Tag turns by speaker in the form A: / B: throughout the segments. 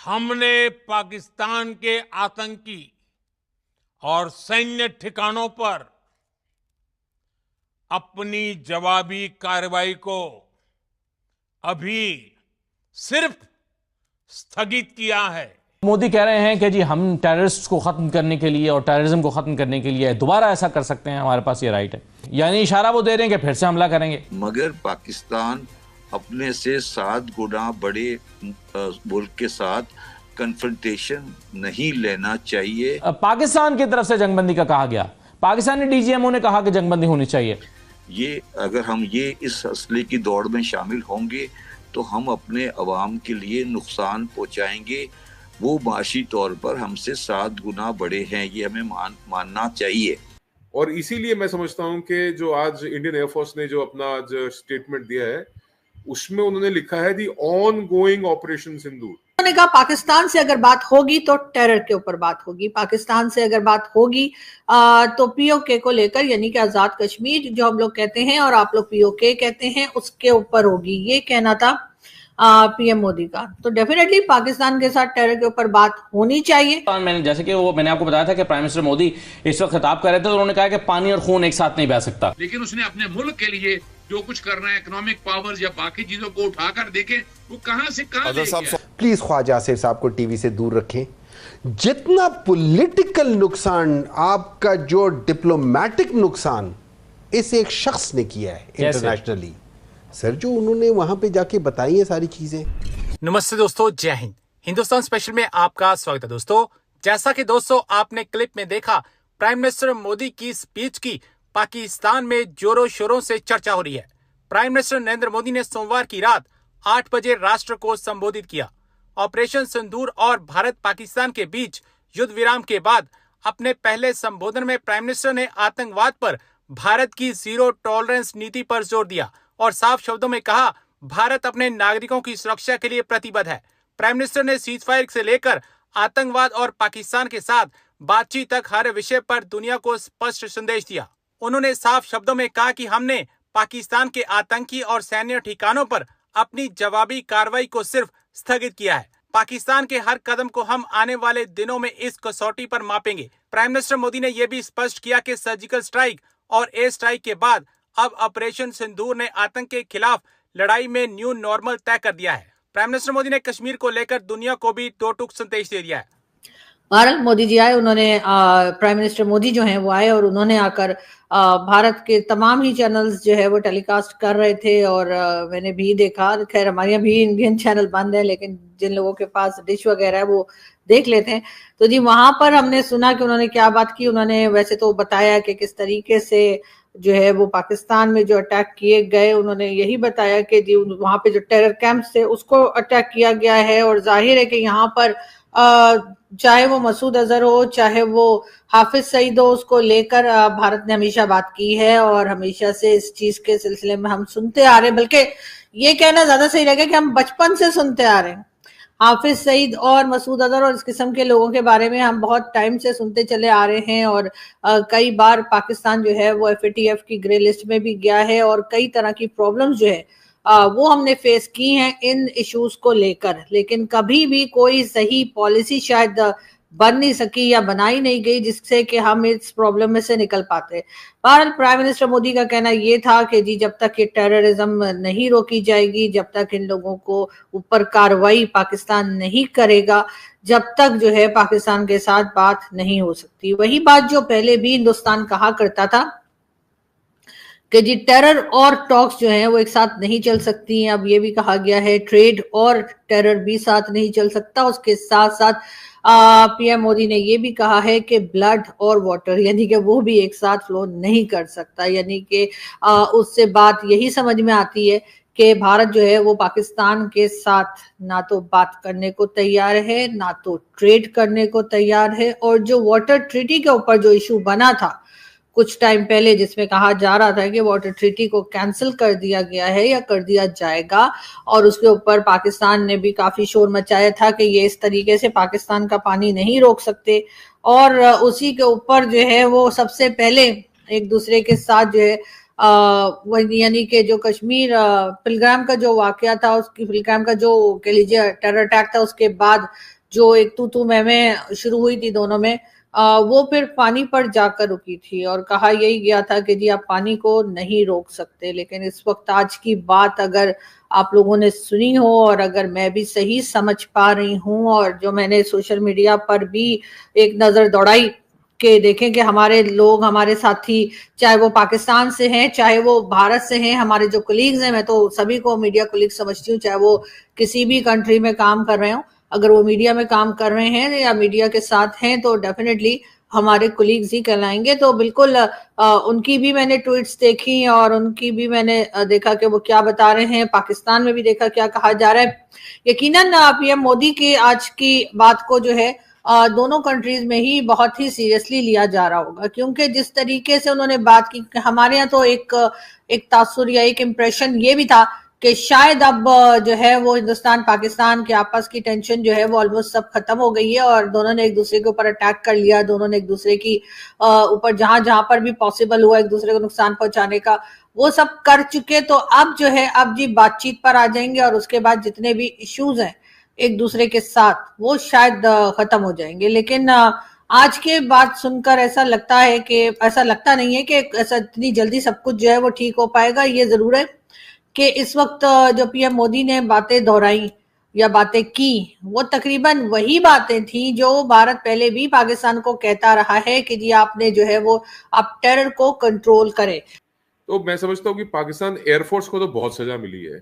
A: हमने पाकिस्तान के आतंकी और सैन्य ठिकानों पर अपनी जवाबी कार्रवाई को अभी सिर्फ स्थगित किया है।
B: मोदी कह रहे हैं कि जी हम टेररिस्ट को खत्म करने के लिए और टेररिज्म को खत्म करने के लिए दोबारा ऐसा कर सकते हैं, हमारे पास ये राइट है। यानी इशारा वो दे रहे हैं कि फिर से हमला करेंगे।
C: मगर पाकिस्तान अपने से 7 गुना बड़े मुल्क के साथ कन्फ्रंटेशन नहीं लेना चाहिए।
B: पाकिस्तान की तरफ से जंगबंदी का कहा गया, पाकिस्तानी डीजीएमओ ने कहा कि जंगबंदी होनी चाहिए।
C: ये अगर हम इस असले की दौड़ में शामिल होंगे तो हम अपने अवाम के लिए नुकसान पहुंचाएंगे। वो माशी तौर पर हमसे 7 गुना बड़े हैं, ये हमें मानना चाहिए।
D: और इसीलिए मैं समझता हूं कि जो आज इंडियन एयरफोर्स ने जो अपना आज स्टेटमेंट दिया है उसमें उन्होंने लिखा है दी ऑन गोइंग ऑपरेशन सिंदूर।
E: उन्होंने कहा पाकिस्तान से अगर बात होगी तो टेरर के ऊपर बात होगी, पाकिस्तान से अगर बात होगी तो पीओके को लेकर, यानी कि आजाद कश्मीर जो हम लोग कहते हैं और आप लोग पीओके कहते हैं, उसके ऊपर होगी। ये कहना था पीएम मोदी का। तो डेफिनेटली पाकिस्तान के साथ टेरर के ऊपर बात होनी चाहिए।
B: मैंने जैसे कि मैंने आपको बताया था कि प्राइम मिनिस्टर मोदी इस वक्त खिताब कर रहे थे तो उन्होंने कहा कि पानी और खून एक साथ नहीं बह सकता,
F: लेकिन उसने अपने मुल्क के लिए जो कुछ करना है, इकोनॉमिक पावर्स या बाकी चीजों को उठाकर देखें वो कहां से कहां ले गया।
G: प्लीज ख्वाजा आसिफ साहब को टीवी से दूर रखें। जितना पॉलिटिकल नुकसान आपका, जो डिप्लोमेटिक नुकसान इस एक शख्स ने किया है इंटरनेशनली, सर जो उन्होंने वहां पे जाके बताई है सारी चीजें।
H: नमस्ते दोस्तों, जय हिंद। हिंदुस्तान स्पेशल में आपका स्वागत है। दोस्तों, जैसा कि दोस्तों आपने क्लिप में देखा, प्राइम मिनिस्टर मोदी की स्पीच की पाकिस्तान में जोरों शोरों से चर्चा हो रही है। प्राइम मिनिस्टर नरेंद्र मोदी ने सोमवार की रात 8 बजे राष्ट्र को संबोधित किया। ऑपरेशन सिंदूर और भारत पाकिस्तान के बीच युद्ध विराम के बाद अपने पहले संबोधन में प्राइम मिनिस्टर ने आतंकवाद पर भारत की जीरो टॉलरेंस नीति पर जोर दिया और साफ शब्दों में कहा, भारत अपने नागरिकों की सुरक्षा के लिए प्रतिबद्ध है। प्राइम मिनिस्टर ने सीजफायर से लेकर आतंकवाद और पाकिस्तान के साथ बातचीत तक हर विषय पर दुनिया को स्पष्ट संदेश दिया। उन्होंने साफ शब्दों में कहा कि हमने पाकिस्तान के आतंकी और सैन्य ठिकानों पर अपनी जवाबी कार्रवाई को सिर्फ स्थगित किया है। पाकिस्तान के हर कदम को हम आने वाले दिनों में इस कसौटी पर मापेंगे। प्राइम मिनिस्टर मोदी ने यह भी स्पष्ट किया कि सर्जिकल स्ट्राइक और एयर स्ट्राइक के बाद अब ऑपरेशन सिंदूर ने आतंक के खिलाफ लड़ाई में न्यू नॉर्मल तय कर दिया है। प्राइम मिनिस्टर मोदी ने कश्मीर को लेकर दुनिया को भी 2 टूक संदेश दे दिया है।
E: बहरहाल मोदी जी आए, उन्होंने प्राइम मिनिस्टर मोदी जो हैं वो आए और उन्होंने आकर भारत के तमाम ही चैनल्स जो है वो टेलीकास्ट कर रहे थे और मैंने भी देखा। खैर हमारे यहाँ भी इंडियन चैनल बंद है, लेकिन जिन लोगों के पास डिश वगैरह है वो देख लेते हैं। तो जी वहां पर हमने सुना कि उन्होंने क्या बात की। उन्होंने वैसे तो बताया कि किस तरीके से जो है वो पाकिस्तान में जो अटैक किए गए, उन्होंने यही बताया कि जी वहां पे जो टेरर कैंप्स थे उसको अटैक किया गया है। और जाहिर है कि यहाँ पर चाहे वो मसूद अजहर हो, चाहे वो हाफिज सईद हो, उसको लेकर भारत ने हमेशा बात की है और हमेशा से इस चीज के सिलसिले में हम सुनते आ रहे हैं। बल्कि ये कहना ज्यादा सही रहेगा कि हम बचपन से सुनते आ रहे हैं। हाफिज सईद और मसूद अजहर और इस किस्म के लोगों के बारे में हम बहुत टाइम से सुनते चले आ रहे हैं और कई बार पाकिस्तान जो है वो FATF की ग्रे लिस्ट में भी गया है और कई तरह की प्रॉब्लम्स जो है वो हमने फेस की हैं इन इश्यूज को लेकर। लेकिन कभी भी कोई सही पॉलिसी शायद बन नहीं सकी या बनाई नहीं गई जिससे कि हम इस प्रॉब्लम में से निकल पाते। बहरहाल प्राइम मिनिस्टर मोदी का कहना ये था कि जी जब तक ये टेररिज्म नहीं रोकी जाएगी, जब तक इन लोगों को ऊपर कार्रवाई पाकिस्तान नहीं करेगा, जब तक जो है पाकिस्तान के साथ बात नहीं हो सकती। वही बात जो पहले भी हिंदुस्तान कहा करता था कि जी टेरर और टॉक्स जो हैं वो एक साथ नहीं चल सकती हैं। अब ये भी कहा गया है ट्रेड और टेरर भी साथ नहीं चल सकता। उसके साथ साथ पीएम मोदी ने ये भी कहा है कि ब्लड और वाटर यानी कि वो भी एक साथ फ्लो नहीं कर सकता। यानी कि उससे बात यही समझ में आती है कि भारत जो है वो पाकिस्तान के साथ ना तो बात करने को तैयार है, ना तो ट्रेड करने को तैयार है। और जो वाटर ट्रीटी के ऊपर जो इशू बना था कुछ टाइम पहले, जिसमें कहा जा रहा था कि वाटर ट्रीटी को कैंसिल कर दिया गया है या कर दिया जाएगा, और उसके ऊपर पाकिस्तान ने भी काफी शोर मचाया था कि ये इस तरीके से पाकिस्तान का पानी नहीं रोक सकते। और उसी के ऊपर जो है वो सबसे पहले एक दूसरे के साथ जो है यानी कि जो कश्मीर पिलग्राम का जो वाकया था, उसकी पिलग्राम का जो कह लीजिए टेरर अटैक था, उसके बाद जो एक तू मैं शुरू हुई थी दोनों में, वो फिर पानी पर जाकर रुकी थी और कहा यही गया था कि जी आप पानी को नहीं रोक सकते। लेकिन इस वक्त आज की बात अगर आप लोगों ने सुनी हो और अगर मैं भी सही समझ पा रही हूँ, और जो मैंने सोशल मीडिया पर भी एक नजर दौड़ाई कि देखें कि हमारे लोग, हमारे साथी, चाहे वो पाकिस्तान से हैं चाहे वो भारत से हैं, हमारे जो कोलीग्स हैं, मैं तो सभी को मीडिया कोलीग समझती हूँ, चाहे वो किसी भी कंट्री में काम कर रहे हो, अगर वो मीडिया में काम कर रहे हैं या मीडिया के साथ हैं तो डेफिनेटली हमारे कोलीग्स ही कहलाएंगे। तो बिल्कुल उनकी भी मैंने ट्वीट्स देखी और उनकी भी मैंने देखा कि वो क्या बता रहे हैं, पाकिस्तान में भी देखा क्या कहा जा रहा है। यकीनन पीएम मोदी की आज की बात को जो है दोनों कंट्रीज में ही बहुत ही सीरियसली लिया जा रहा होगा, क्योंकि जिस तरीके से उन्होंने बात की, हमारे यहाँ तो एक तासुर या एक इम्प्रेशन ये भी था कि शायद अब जो है वो हिंदुस्तान पाकिस्तान के आपस की टेंशन जो है वो ऑलमोस्ट सब खत्म हो गई है और दोनों ने एक दूसरे के ऊपर अटैक कर लिया, दोनों ने एक दूसरे की ऊपर जहां जहां पर भी पॉसिबल हुआ एक दूसरे को नुकसान पहुंचाने का वो सब कर चुके। तो अब जो है अब जी बातचीत पर आ जाएंगे और उसके बाद जितने भी इश्यूज हैं एक दूसरे के साथ वो शायद खत्म हो जाएंगे। लेकिन आज के बात सुनकर ऐसा लगता है कि ऐसा लगता नहीं है कि ऐसा इतनी जल्दी सब कुछ जो है वो ठीक हो पाएगा। ये जरूर है कि इस वक्त जो पीएम मोदी ने बातें दोहराई या बातें की वो तकरीबन वही बातें थी जो भारत पहले भी पाकिस्तान को कहता रहा है कि जी आपने जो है वो आप टेरर को कंट्रोल करें।
D: तो मैं समझता हूँ कि पाकिस्तान एयरफोर्स को तो बहुत सजा मिली है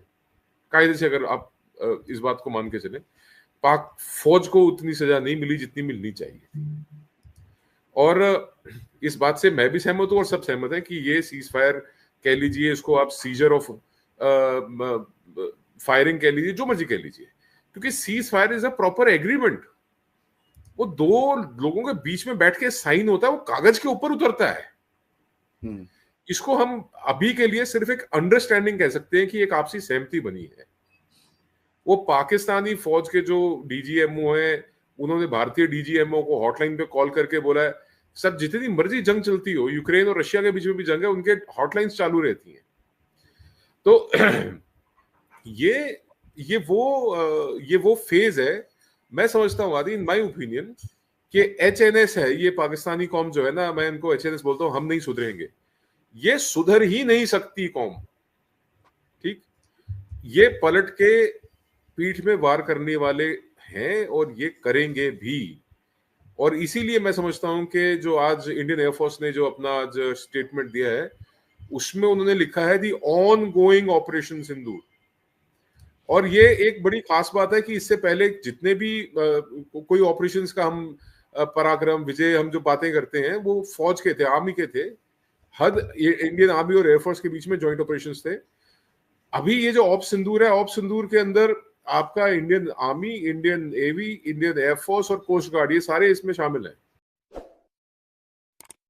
D: कायदे से, अगर आप इस बात को मान के चले। पाक फौज को उतनी सजा नहीं मिली जितनी मिलनी चाहिए, और इस बात से मैं भी सहमत हूं और सब सहमत हैं कि ये सीज फायर कह लीजिए, इसको आप सीजर ऑफ फायरिंग कह लीजिए, जो मर्जी कह लीजिए, क्योंकि cease fire is a proper agreement. वो दो लोगों के बीच में बैठ के साइन होता है, वो कागज के ऊपर उतरता है। इसको हम अभी के लिए सिर्फ एक अंडरस्टैंडिंग कह सकते हैं कि एक आपसी सहमति बनी है। वो पाकिस्तानी फौज के जो डीजीएमओ हैं, उन्होंने भारतीय डीजीएमओ को हॉटलाइन पे कॉल करके बोला है सर जितनी मर्जी जंग चलती हो, यूक्रेन और रशिया के बीच में भी जंग है, उनके हॉटलाइंस चालू रहती हैं। तो ये वो फेज है। मैं समझता हूँ आदि, इन माय ओपिनियन, कि एचएनएस है ये पाकिस्तानी कौम जो है ना, मैं इनको एचएनएस बोलता हूँ, हम नहीं सुधरेंगे। ये सुधर ही नहीं सकती कौम, ठीक। ये पलट के पीठ में वार करने वाले हैं और ये करेंगे भी। और इसीलिए मैं समझता हूं कि जो आज इंडियन एयरफोर्स ने जो अपना आज स्टेटमेंट दिया है उसमें उन्होंने लिखा है दी ऑन गोइंग ऑपरेशन सिंदूर। और ये एक बड़ी खास बात है कि इससे पहले जितने भी कोई ऑपरेशंस का हम पराक्रम विजय हम जो बातें करते हैं वो फौज के थे, आर्मी के थे। हद इंडियन आर्मी और एयरफोर्स के बीच में ज्वाइंट ऑपरेशंस थे। अभी ये जो ऑप सिंदूर है, ऑप सिंदूर के अंदर आपका Indian army, Indian navy, Indian air force और कोस्ट गार्ड, ये सारे इसमें शामिल हैं।